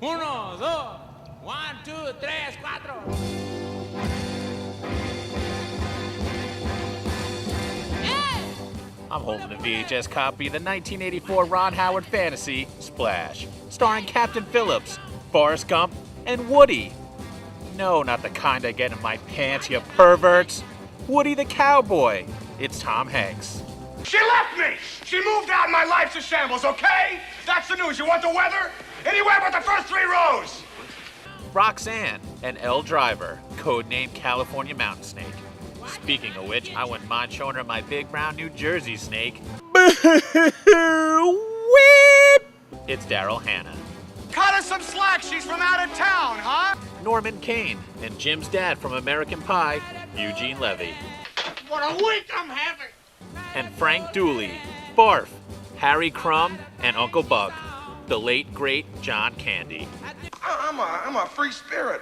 Uno, dos. 1, 2, 3, 4. I'm holding a VHS copy of the 1984 Ron Howard fantasy, Splash, starring Captain Phillips, Forrest Gump, and Woody. No, not the kind I get in my pants, you perverts. Woody the cowboy. It's Tom Hanks. She left me! She moved out and my life's a shambles, okay? That's the news. You want the weather? Anywhere but the first 3 rows! Roxanne and Elle Driver, codenamed California Mountain Snake. Speaking of which, I wouldn't mind showing her my big brown New Jersey snake. Whip! It's Daryl Hannah. Cut her some slack. She's from out of town, huh? Norman Kane and Jim's dad from American Pie, Eugene Levy. What a week I'm having! And Frank Dooley, Barf, Harry Crumb, and Uncle Buck, the late, great John Candy. I'm a free spirit.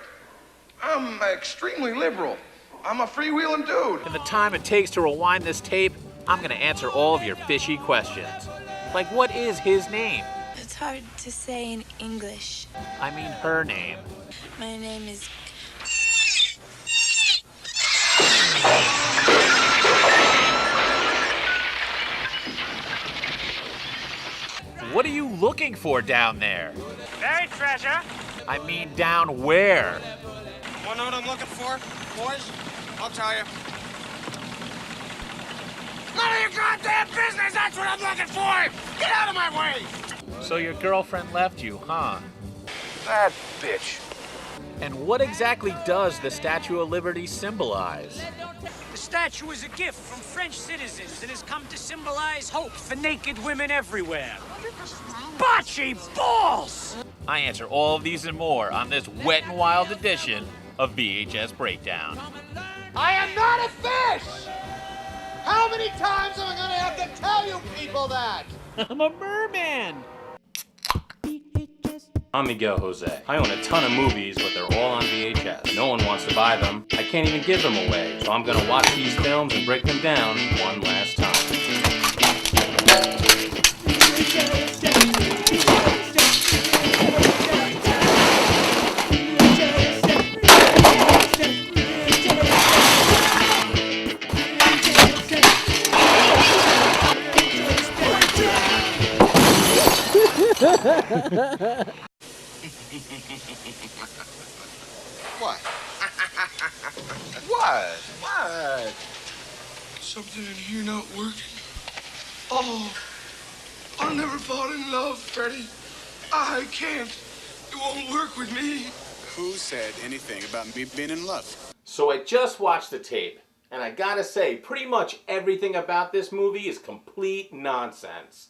I'm extremely liberal. I'm a freewheeling dude. In the time it takes to rewind this tape, I'm going to answer all of your fishy questions. Like, what is his name? It's hard to say in English. I mean her name. My name is... What are you looking for down there? Buried treasure. I mean, down where? Want to know what I'm looking for, boys? I'll tell you. None of your goddamn business! That's what I'm looking for! Get out of my way! So your girlfriend left you, huh? That bitch. And what exactly does the Statue of Liberty symbolize? The statue is a gift from French citizens that has come to symbolize hope for naked women everywhere. Bocce balls! I answer all of these and more on this wet and wild edition of VHS Breakdown. I am not a fish! How many times am I gonna have to tell you people that? I'm a merman! I'm Miguel Jose. I own a ton of movies, but they're all on VHS. No one wants to buy them. I can't even give them away. So I'm gonna watch these films and break them down one last time. What? What? Something in here not working. Oh, I'll never fall in love, Freddie. I can't. It won't work with me. Who said anything about me being in love? So I just watched the tape, and I gotta say, pretty much everything about this movie is complete nonsense.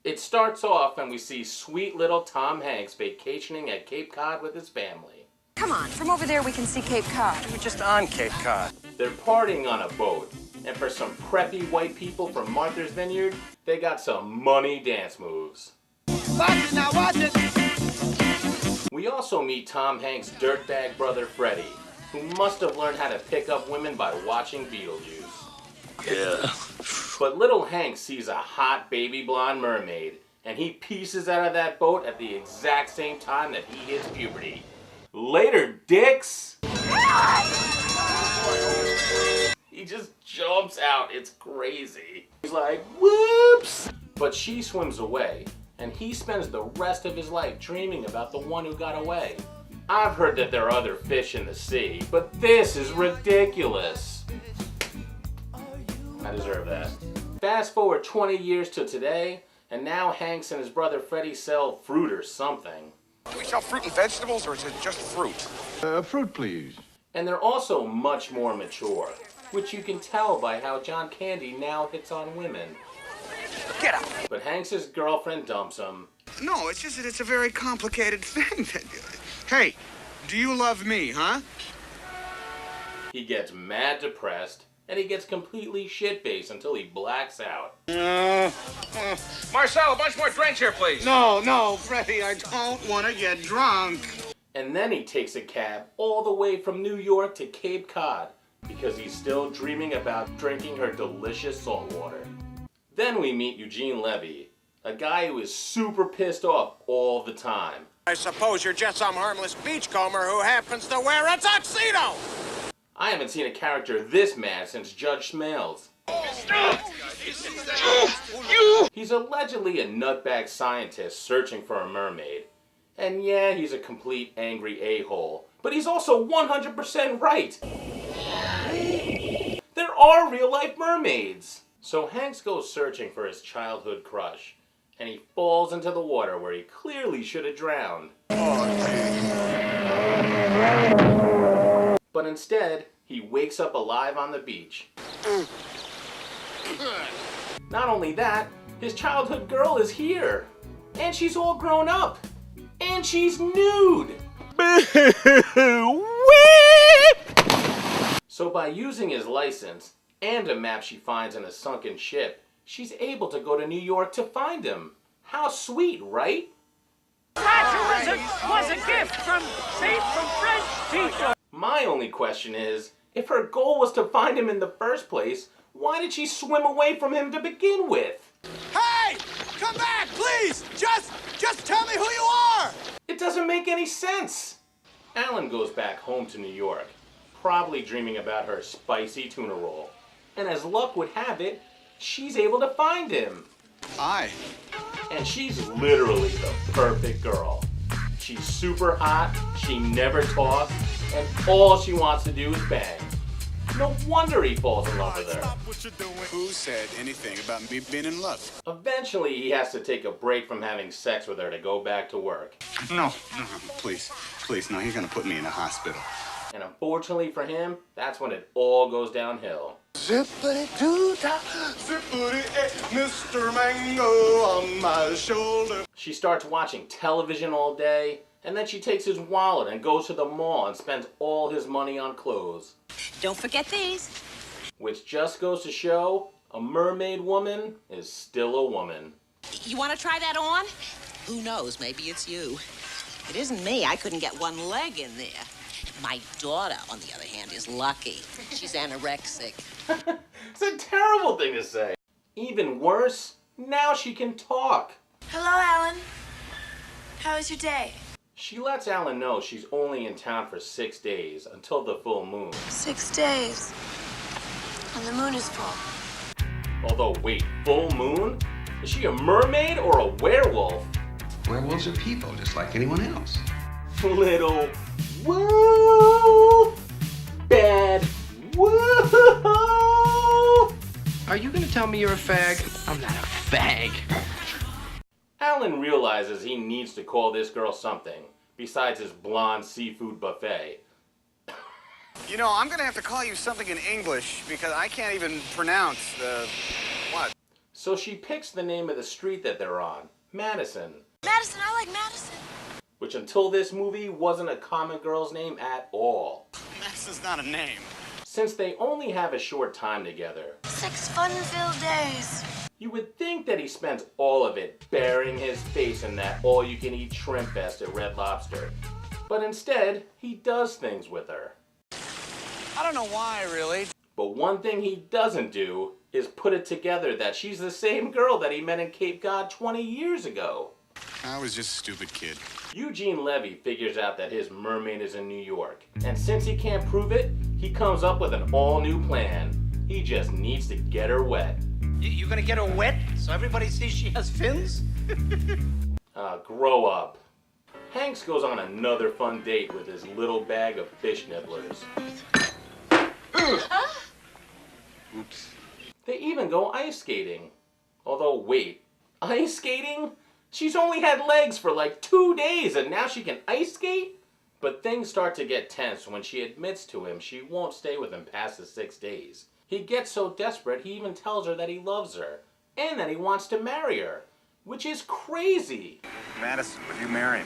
It starts off and we see sweet little Tom Hanks vacationing at Cape Cod with his family. Come on, from over there we can see Cape Cod. We're just on Cape Cod. They're partying on a boat, and for some preppy white people from Martha's Vineyard, they got some money dance moves. Watch it now, watch it! We also meet Tom Hanks' dirtbag brother Freddie, who must have learned how to pick up women by watching Beetlejuice. Yeah. But little Hank sees a hot baby blonde mermaid, and he pieces out of that boat at the exact same time that he hits puberty. Later, dicks! He just jumps out, it's crazy. He's like, whoops! But she swims away, and he spends the rest of his life dreaming about the one who got away. I've heard that there are other fish in the sea, but this is ridiculous. I deserve that. Fast forward 20 years to today, and now Hanks and his brother Freddie sell fruit or something. Do we sell fruit and vegetables, or is it just fruit? Fruit, please. And they're also much more mature, which you can tell by how John Candy now hits on women. Get out! But Hanks' girlfriend dumps him. No, it's just that it's a very complicated thing. Hey, do you love me, huh? He gets mad depressed, and he gets completely shit-faced until he blacks out. Marcel, a bunch more drinks here, please. No, Freddie, I don't want to get drunk. And then he takes a cab all the way from New York to Cape Cod because he's still dreaming about drinking her delicious salt water. Then we meet Eugene Levy, A guy who is super pissed off all the time. I suppose you're just some harmless beachcomber who happens to wear a tuxedo! I haven't seen a character this mad since Judge Smales. He's allegedly a nutbag scientist searching for a mermaid. And yeah, he's a complete angry a-hole. But he's also 100% right. There are real-life mermaids. So Hanks goes searching for his childhood crush. And he falls into the water where he clearly should have drowned. But instead, he wakes up alive on the beach. Not only that, his childhood girl is here. And she's all grown up. And she's nude. So by using his license and a map she finds in a sunken ship, she's able to go to New York to find him. How sweet, right? Statue was a gift from French people. My only question is, if her goal was to find him in the first place, why did she swim away from him to begin with? Hey! Come back, please! Just tell me who you are! It doesn't make any sense. Alan goes back home to New York, probably dreaming about her spicy tuna roll. And as luck would have it, she's able to find him. Aye. And she's literally the perfect girl. She's super hot, she never talks, and all she wants to do is bang. No wonder he falls in love with her. Who said anything about me being in love? Eventually, he has to take a break from having sex with her to go back to work. No, please, no, you're gonna put me in a hospital. And unfortunately for him, that's when it all goes downhill. Zippity-doo-dah, zippity-eh, Mr. Mango on my shoulder. She starts watching television all day, and then she takes his wallet and goes to the mall and spends all his money on clothes. Don't forget these. Which just goes to show, a mermaid woman is still a woman. You want to try that on? Who knows, maybe it's you. It isn't me, I couldn't get one leg in there. My daughter, on the other hand, is lucky. She's anorexic. It's a terrible thing to say. Even worse, now she can talk. Hello, Alan. How was your day? She lets Alan know she's only in town for 6 days until the full moon. 6 days. And the moon is full. Although, wait, full moon? Is she a mermaid or a werewolf? Werewolves are people, just like anyone else. Little woo, bad woo. Are you gonna tell me you're a fag? I'm not a fag. Alan realizes he needs to call this girl something besides his blonde seafood buffet. You know, I'm gonna have to call you something in English because I can't even pronounce what? So she picks the name of the street that they're on, Madison. Madison, I like Madison. Which until this movie wasn't a common girl's name at all. Madison's not a name. Since they only have a short time together, 6 fun-filled days. you would think that he spends all of it burying his face in that all-you-can-eat shrimp fest at Red Lobster. But instead, he does things with her. I don't know why, really. But one thing he doesn't do is put it together that she's the same girl that he met in Cape Cod 20 years ago. I was just a stupid kid. Eugene Levy figures out that his mermaid is in New York. And since he can't prove it, he comes up with an all-new plan. He just needs to get her wet. You gonna get her wet so everybody sees she has fins? Grow up. Hanks goes on another fun date with his little bag of fish nibblers. Oops. They even go ice skating. Although, wait, ice skating? She's only had legs for like 2 days and now she can ice skate? But things start to get tense when she admits to him she won't stay with him past the 6 days. He gets so desperate he even tells her that he loves her and that he wants to marry her, which is crazy. Madison, would you marry me?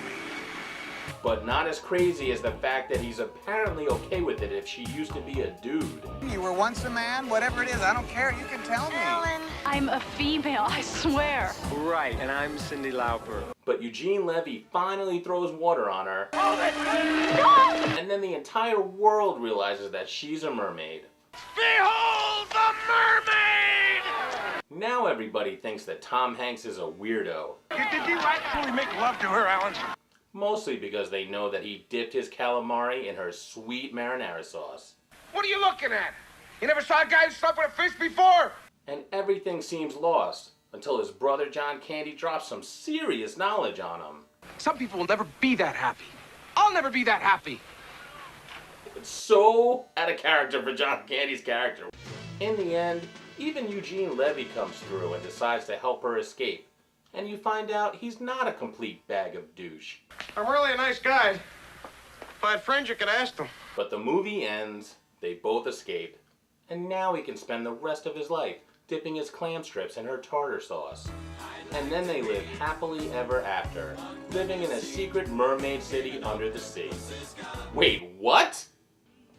But not as crazy as the fact that he's apparently okay with it if she used to be a dude. You were once a man, whatever it is, I don't care, you can tell me. Alan. I'm a female, I swear. Right, and I'm Cindy Lauper. But Eugene Levy finally throws water on her. And then the entire world realizes that she's a mermaid. Behold the mermaid! Now everybody thinks that Tom Hanks is a weirdo. Did you actually make love to her, Alan? Mostly because they know that he dipped his calamari in her sweet marinara sauce. What are you looking at? You never saw a guy who slept with a fish before? And everything seems lost until his brother John Candy drops some serious knowledge on him. Some people will never be that happy. I'll never be that happy. It's so out of character for John Candy's character. In the end, even Eugene Levy comes through and decides to help her escape. And you find out he's not a complete bag of douche. I'm really a nice guy. If I had friends, you could ask them. But the movie ends, they both escape, and now he can spend the rest of his life dipping his clam strips in her tartar sauce. And then they live happily ever after, living in a secret mermaid city under the sea. Wait, what?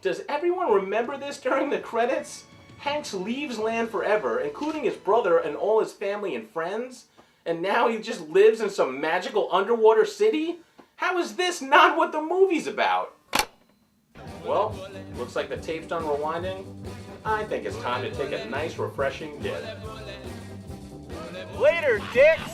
Does everyone remember this during the credits? Hanks leaves land forever, including his brother and all his family and friends, and now he just lives in some magical underwater city? How is this not what the movie's about? Well, looks like the tape's done rewinding. I think it's time to take a nice, refreshing dip. Later, dicks!